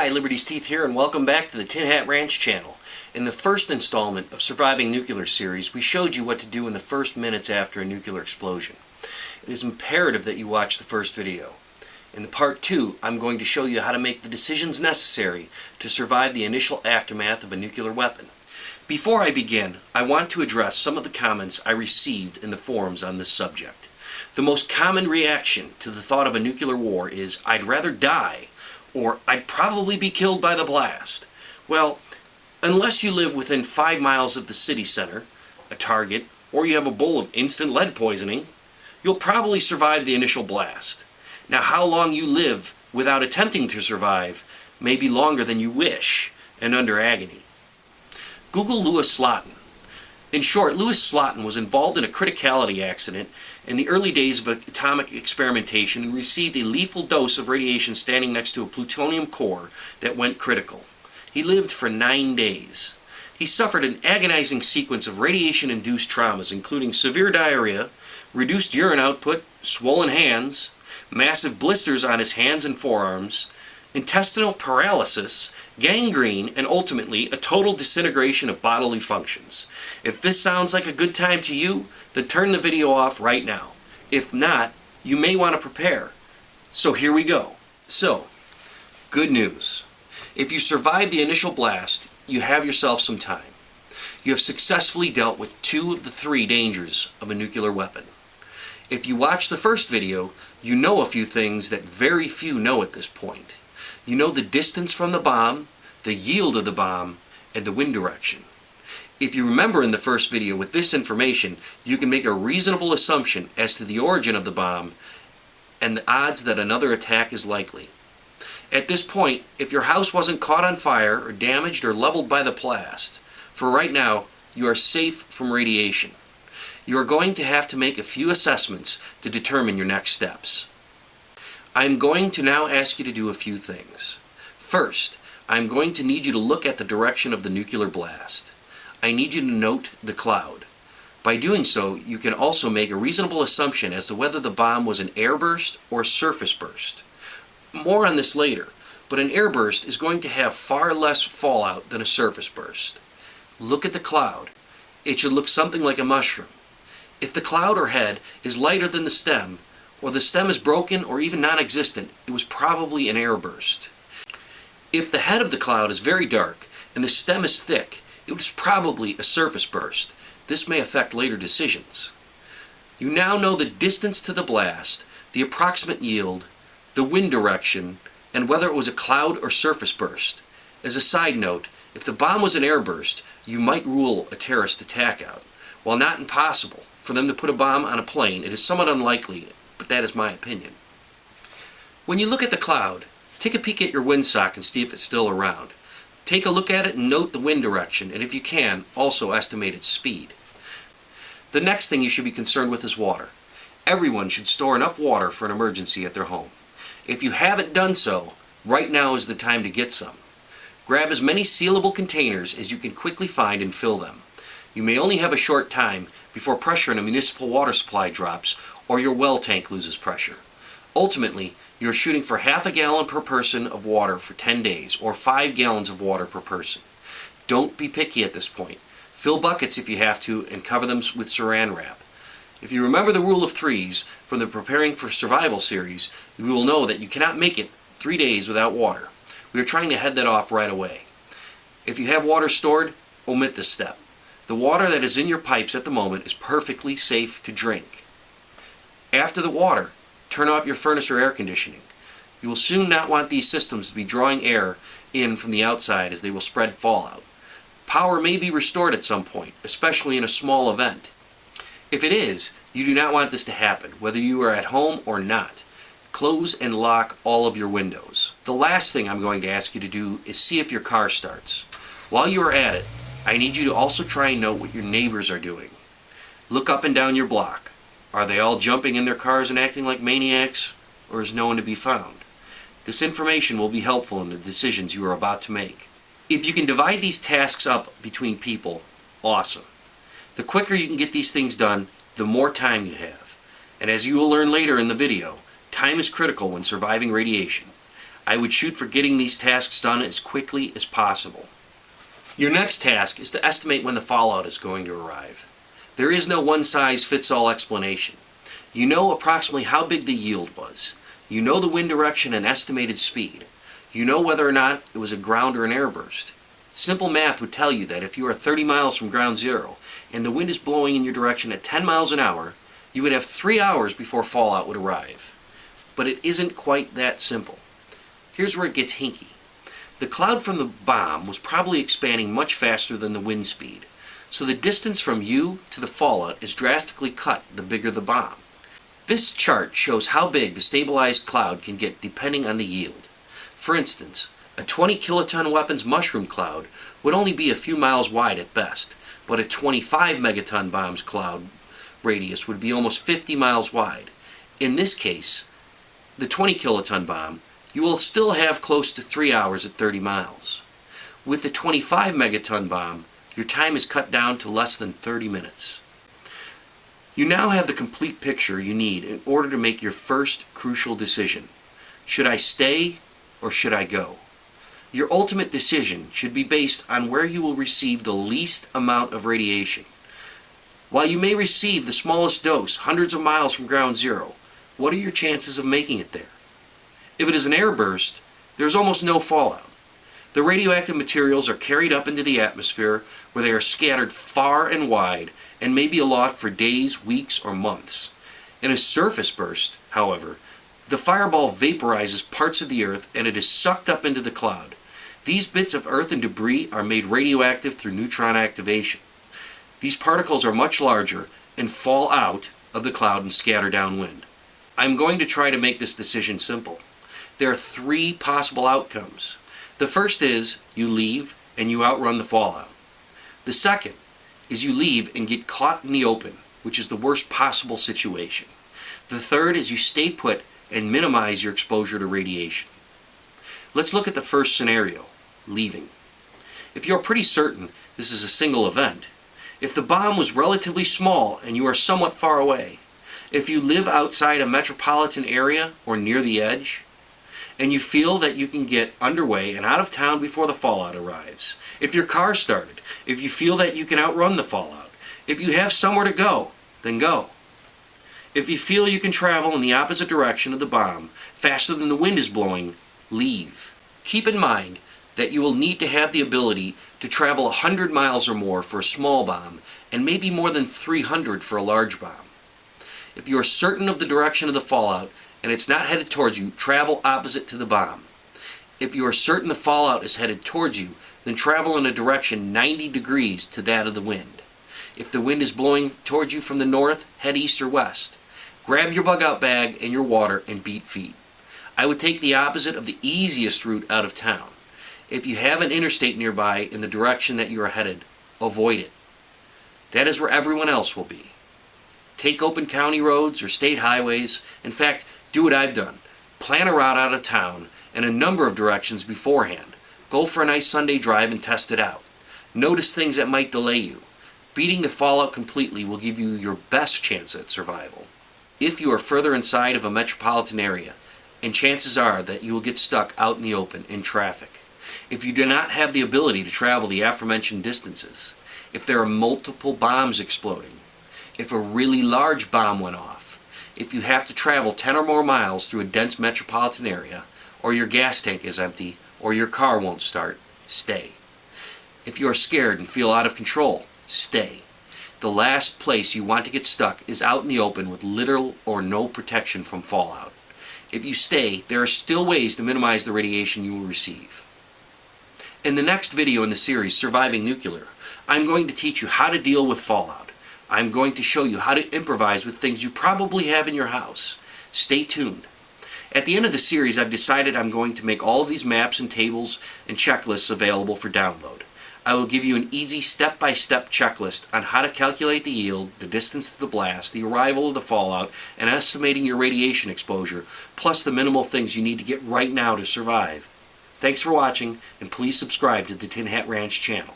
Hi, Liberty's Teeth here, and welcome back to the Tin Hat Ranch channel. In the first installment of Surviving Nuclear series, we showed you what to do in the first minutes after a nuclear explosion. It is imperative that you watch the first video. In the part 2, I'm going to show you how to make the decisions necessary to survive the initial aftermath of a nuclear weapon. Before I begin, I want to address some of the comments I received in the forums on this subject. The most common reaction to the thought of a nuclear war is, "I'd rather die," or "I'd probably be killed by the blast." Well, unless you live within 5 miles of the city center, a target, or you have a bowl of instant lead poisoning, you'll probably survive the initial blast. Now, how long you live without attempting to survive may be longer than you wish and under agony. Google Lewis Slotin. In short, Lewis Slotin was involved in a criticality accident in the early days of atomic experimentation and received a lethal dose of radiation standing next to a plutonium core that went critical. He lived for 9 days. He suffered an agonizing sequence of radiation-induced traumas, including severe diarrhea, reduced urine output, swollen hands, massive blisters on his hands and forearms, intestinal paralysis, gangrene, and ultimately a total disintegration of bodily functions. If this sounds like a good time to you, then turn the video off right now. If not, you may want to prepare. So here we go. So, good news. If you survive the initial blast, you have yourself some time. You have successfully dealt with 2 of the 3 dangers of a nuclear weapon. If you watch the first video, you know a few things that very few know at this point. You know the distance from the bomb, the yield of the bomb, and the wind direction. If you remember in the first video, with this information, you can make a reasonable assumption as to the origin of the bomb and the odds that another attack is likely. At this point, if your house wasn't caught on fire or damaged or leveled by the blast, for right now, you are safe from radiation. You are going to have to make a few assessments to determine your next steps. I'm going to now ask you to do a few things. First, I'm going to need you to look at the direction of the nuclear blast. I need you to note the cloud. By doing so, you can also make a reasonable assumption as to whether the bomb was an airburst or surface burst. More on this later, but an airburst is going to have far less fallout than a surface burst. Look at the cloud. It should look something like a mushroom. If the cloud or head is lighter than the stem, or the stem is broken or even non-existent, it was probably an airburst. If the head of the cloud is very dark and the stem is thick, it was probably a surface burst. This may affect later decisions. You now know the distance to the blast, the approximate yield, the wind direction, and whether it was a cloud or surface burst. As a side note, if the bomb was an airburst, you might rule a terrorist attack out. While not impossible for them to put a bomb on a plane, it is somewhat unlikely, but that is my opinion. When you look at the cloud, take a peek at your windsock and see if it's still around. Take a look at it and note the wind direction, and if you can, also estimate its speed. The next thing you should be concerned with is water. Everyone should store enough water for an emergency at their home. If you haven't done so, right now is the time to get some. Grab as many sealable containers as you can quickly find and fill them. You may only have a short time before pressure in a municipal water supply drops or your well tank loses pressure. Ultimately, you're shooting for half a gallon per person of water for 10 days, or 5 gallons of water per person. Don't be picky at this point. Fill buckets if you have to and cover them with saran wrap. If you remember the rule of 3s from the Preparing for Survival series, you will know that you cannot make it 3 days without water. We are trying to head that off right away. If you have water stored, omit this step. The water that is in your pipes at the moment is perfectly safe to drink. After the water, turn off your furnace or air conditioning. You will soon not want these systems to be drawing air in from the outside, as they will spread fallout. Power may be restored at some point, especially in a small event. If it is, you do not want this to happen, whether you are at home or not. Close and lock all of your windows. The last thing I'm going to ask you to do is see if your car starts. While you are at it, I need you to also try and note what your neighbors are doing. Look up and down your block. Are they all jumping in their cars and acting like maniacs, or is no one to be found? This information will be helpful in the decisions you are about to make. If you can divide these tasks up between people, awesome. The quicker you can get these things done, the more time you have. And as you will learn later in the video, time is critical when surviving radiation. I would shoot for getting these tasks done as quickly as possible. Your next task is to estimate when the fallout is going to arrive. There is no one-size-fits-all explanation. You know approximately how big the yield was. You know the wind direction and estimated speed. You know whether or not it was a ground or an air burst. Simple math would tell you that if you are 30 miles from ground zero and the wind is blowing in your direction at 10 miles an hour, you would have 3 hours before fallout would arrive. But it isn't quite that simple. Here's where it gets hinky. The cloud from the bomb was probably expanding much faster than the wind speed, so the distance from you to the fallout is drastically cut the bigger the bomb. This chart shows how big the stabilized cloud can get depending on the yield. For instance, a 20 kiloton weapons mushroom cloud would only be a few miles wide at best, but a 25 megaton bomb's cloud radius would be almost 50 miles wide. In this case, the 20 kiloton bomb, you will still have close to 3 hours at 30 miles. With the 25 megaton bomb, your time is cut down to less than 30 minutes. You now have the complete picture you need in order to make your first crucial decision. Should I stay or should I go? Your ultimate decision should be based on where you will receive the least amount of radiation. While you may receive the smallest dose hundreds of miles from ground zero, what are your chances of making it there? If it is an air burst, there is almost no fallout. The radioactive materials are carried up into the atmosphere where they are scattered far and wide and may be aloft for days, weeks, or months. In a surface burst, however, the fireball vaporizes parts of the earth and it is sucked up into the cloud. These bits of earth and debris are made radioactive through neutron activation. These particles are much larger and fall out of the cloud and scatter downwind. I'm going to try to make this decision simple. There are 3 possible outcomes. The first is you leave and you outrun the fallout. The second is you leave and get caught in the open, which is the worst possible situation. The third is you stay put and minimize your exposure to radiation. Let's look at the first scenario, leaving. If you're pretty certain this is a single event, if the bomb was relatively small and you are somewhat far away, if you live outside a metropolitan area or near the edge, and you feel that you can get underway and out of town before the fallout arrives, if your car started, if you feel that you can outrun the fallout, if you have somewhere to go, then go. If you feel you can travel in the opposite direction of the bomb faster than the wind is blowing, leave. Keep in mind that you will need to have the ability to travel 100 miles or more for a small bomb and maybe more than 300 for a large bomb. If you are certain of the direction of the fallout and it's not headed towards you, travel opposite to the bomb. If you are certain the fallout is headed towards you, then travel in a direction 90 degrees to that of the wind. If the wind is blowing towards you from the north, head east or west. Grab your bug-out bag and your water and beat feet. I would take the opposite of the easiest route out of town. If you have an interstate nearby in the direction that you are headed, avoid it. That is where everyone else will be. Take open county roads or state highways. In fact, do what I've done. Plan a route out of town and a number of directions beforehand. Go for a nice Sunday drive and test it out. Notice things that might delay you. Beating the fallout completely will give you your best chance at survival. If you are further inside of a metropolitan area, and chances are that you will get stuck out in the open in traffic. If you do not have the ability to travel the aforementioned distances, if there are multiple bombs exploding, if a really large bomb went off, if you have to travel 10 or more miles through a dense metropolitan area, or your gas tank is empty, or your car won't start, stay. If you are scared and feel out of control, stay. The last place you want to get stuck is out in the open with little or no protection from fallout. If you stay, there are still ways to minimize the radiation you will receive. In the next video in the series, Surviving Nuclear, I'm going to teach you how to deal with fallout. I'm going to show you how to improvise with things you probably have in your house. Stay tuned. At the end of the series, I've decided I'm going to make all of these maps and tables and checklists available for download. I will give you an easy step-by-step checklist on how to calculate the yield, the distance to the blast, the arrival of the fallout, and estimating your radiation exposure, plus the minimal things you need to get right now to survive. Thanks for watching, and please subscribe to the Tin Hat Ranch channel.